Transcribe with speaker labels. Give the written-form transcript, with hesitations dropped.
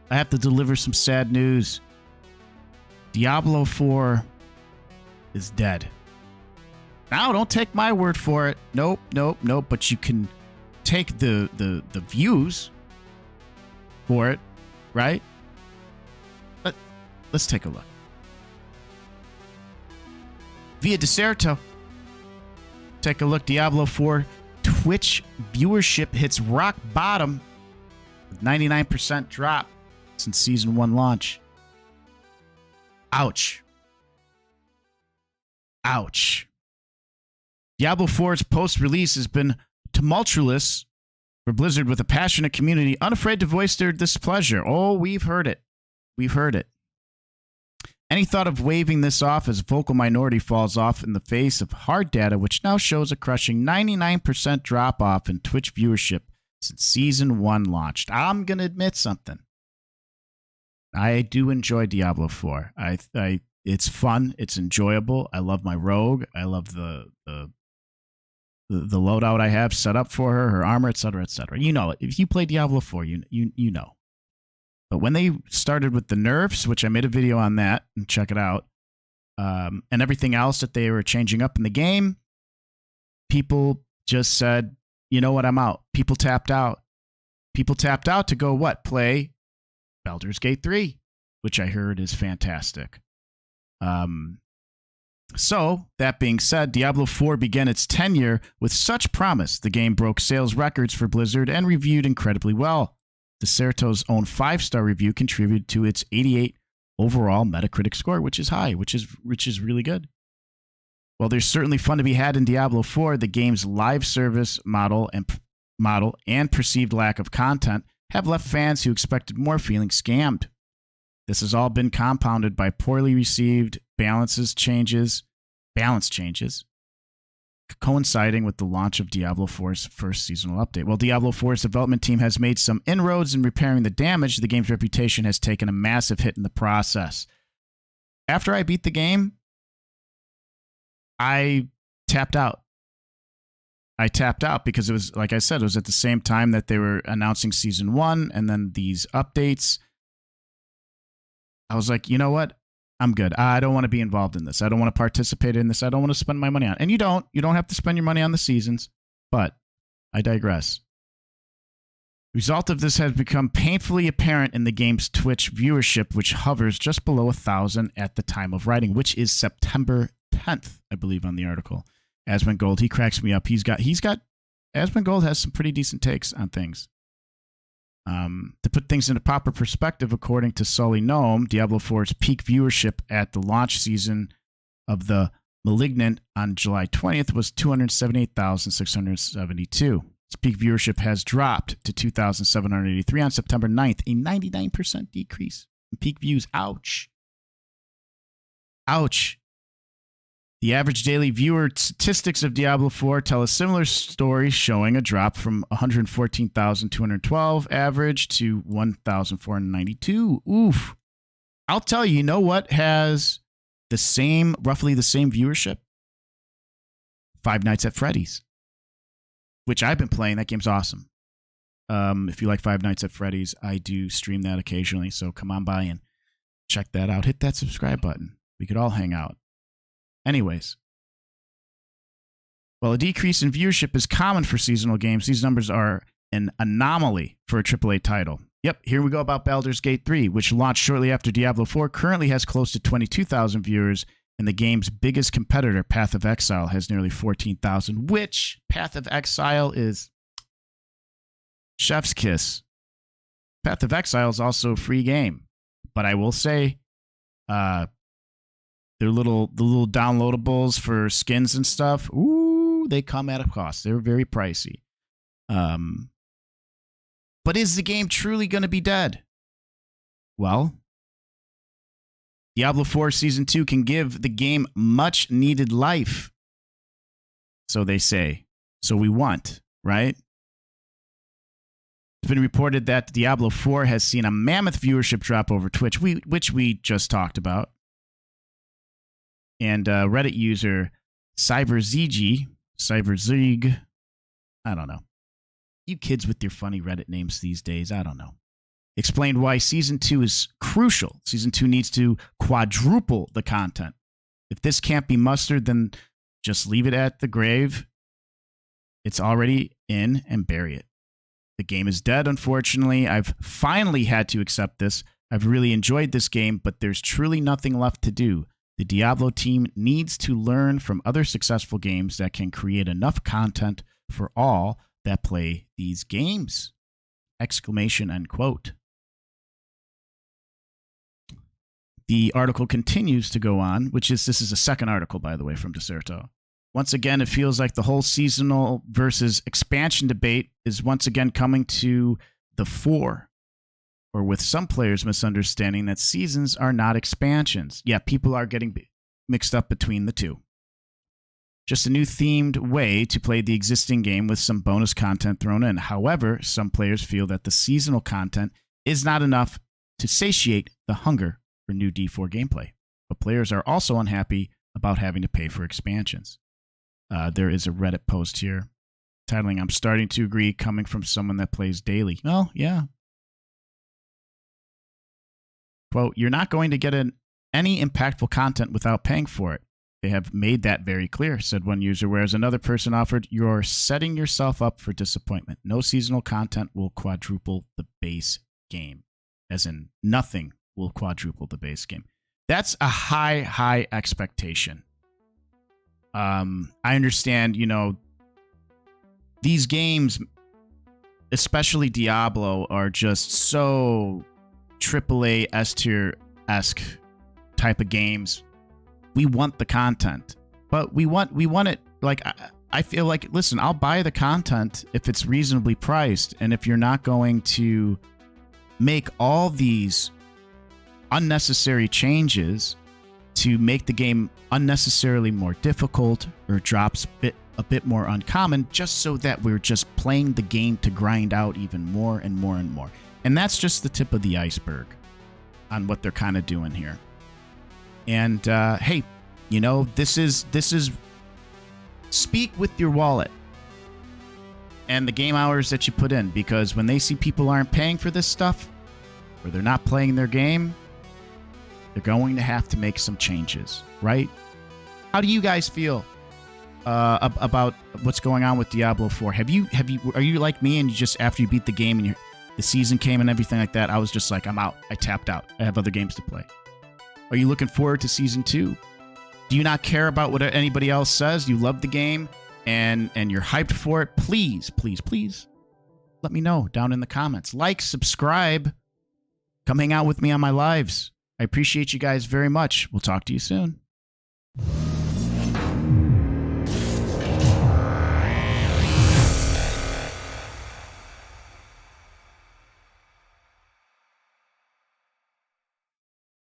Speaker 1: I have to deliver some sad news. Diablo IV is dead. Now, don't take my word for it. Nope. But you can take the views for it, right? Let's take a look. Via Deserto. Take a look. Diablo IV Twitch viewership hits rock bottom with 99% drop since Season 1 launch. Ouch. Diablo 4's post-release has been tumultuous for Blizzard, with a passionate community unafraid to voice their displeasure. Oh, we've heard it. Any thought of waving this off as a vocal minority falls off in the face of hard data, which now shows a crushing 99% drop-off in Twitch viewership since Season 1 launched. I'm going to admit something. I do enjoy Diablo 4. It's fun. It's enjoyable. I love my rogue. I love the loadout I have set up for her armor, etc., etc. You know it. If you play Diablo 4, you know. But when they started with the nerfs, which I made a video on that, and check it out, and everything else that they were changing up in the game, people just said, you know what, I'm out. People tapped out. To go what? Play Baldur's Gate 3, which I heard is fantastic. So, that being said, Diablo 4 began its tenure with such promise. The game broke sales records for Blizzard and reviewed incredibly well. Deserto's own 5-star review contributed to its 88 overall Metacritic score, which is high, which is really good. While there's certainly fun to be had in Diablo 4, the game's live service model and perceived lack of content have left fans who expected more feeling scammed. This has all been compounded by poorly received balance changes, coinciding with the launch of Diablo 4's first seasonal update. While Diablo 4's development team has made some inroads in repairing the damage, the game's reputation has taken a massive hit in the process. After I beat the game, I tapped out. Because it was, like I said, it was at the same time that they were announcing Season 1 and then these updates. I was like, you know what? I'm good. I don't want to be involved in this. I don't want to participate in this. I don't want to spend my money on it. And you don't have to spend your money on the seasons, but I digress. The result of this has become painfully apparent in the game's Twitch viewership, which hovers just below 1,000 at the time of writing, which is September 10th, I believe, on the article. Asmongold, he cracks me up. Asmongold has some pretty decent takes on things. To put things into proper perspective, according to Sully Gnome, Diablo 4's peak viewership at the launch season of The Malignant on July 20th was 278,672. Its peak viewership has dropped to 2,783 on September 9th, a 99% decrease in peak views. Ouch. The average daily viewer statistics of Diablo 4 tell a similar story, showing a drop from 114,212 average to 1,492. Oof. I'll tell you, you know what has roughly the same viewership? Five Nights at Freddy's, which I've been playing. That game's awesome. If you like Five Nights at Freddy's, I do stream that occasionally, so come on by and check that out. Hit that subscribe button. We could all hang out. Anyways, while a decrease in viewership is common for seasonal games, these numbers are an anomaly for a AAA title. Yep, here we go about Baldur's Gate 3, which launched shortly after Diablo 4, currently has close to 22,000 viewers, and the game's biggest competitor, Path of Exile, has nearly 14,000, which Path of Exile is chef's kiss. Path of Exile is also a free game, but I will say, the little downloadables for skins and stuff, ooh, they come at a cost. They're very pricey. But is the game truly going to be dead? Well, Diablo 4 Season 2 can give the game much needed life. So they say. So we want, right? It's been reported that Diablo 4 has seen a mammoth viewership drop over Twitch, which we just talked about. And Reddit user CyberZeg, I don't know. You kids with your funny Reddit names these days, I don't know. explained why Season 2 is crucial. Season 2 needs to quadruple the content. If this can't be mustered, then just leave it at the grave. It's already in, and bury it. The game is dead, unfortunately. I've finally had to accept this. I've really enjoyed this game, but there's truly nothing left to do. The Diablo team needs to learn from other successful games that can create enough content for all that play these games. Exclamation end quote. The article continues to go on, this is a second article, by the way, from Deserto. Once again, it feels like the whole seasonal versus expansion debate is once again coming to the fore, or with some players misunderstanding that seasons are not expansions. Yeah, people are getting mixed up between the two. Just a new themed way to play the existing game with some bonus content thrown in. However, some players feel that the seasonal content is not enough to satiate the hunger for new D4 gameplay. But players are also unhappy about having to pay for expansions. There is a Reddit post here titling, "I'm starting to agree, coming from someone that plays daily." Well, yeah. Quote, "You're not going to get any impactful content without paying for it. They have made that very clear," said one user, whereas another person offered, "You're setting yourself up for disappointment. No seasonal content will quadruple the base game." As in, nothing will quadruple the base game. That's a high expectation. I understand, these games, especially Diablo, are just so AAA S-tier-esque type of games. We want the content, but we want it. Like, I feel like, listen, I'll buy the content if it's reasonably priced, and if you're not going to make all these unnecessary changes to make the game unnecessarily more difficult or drops a bit more uncommon, just so that we're just playing the game to grind out even more and more and more. And that's just the tip of the iceberg on what they're kind of doing here. And hey, this is speak with your wallet and the game hours that you put in, because when they see people aren't paying for this stuff, or they're not playing their game, they're going to have to make some changes, right? How do you guys feel about what's going on with Diablo 4? Are you like me, and you just, after you beat the game and the season came and everything like that, I was just like, I'm out. I tapped out. I have other games to play. Are you looking forward to Season 2? Do you not care about what anybody else says? You love the game and you're hyped for it? Please let me know down in the comments. Like, subscribe, come hang out with me on my lives. I appreciate you guys very much. We'll talk to you soon.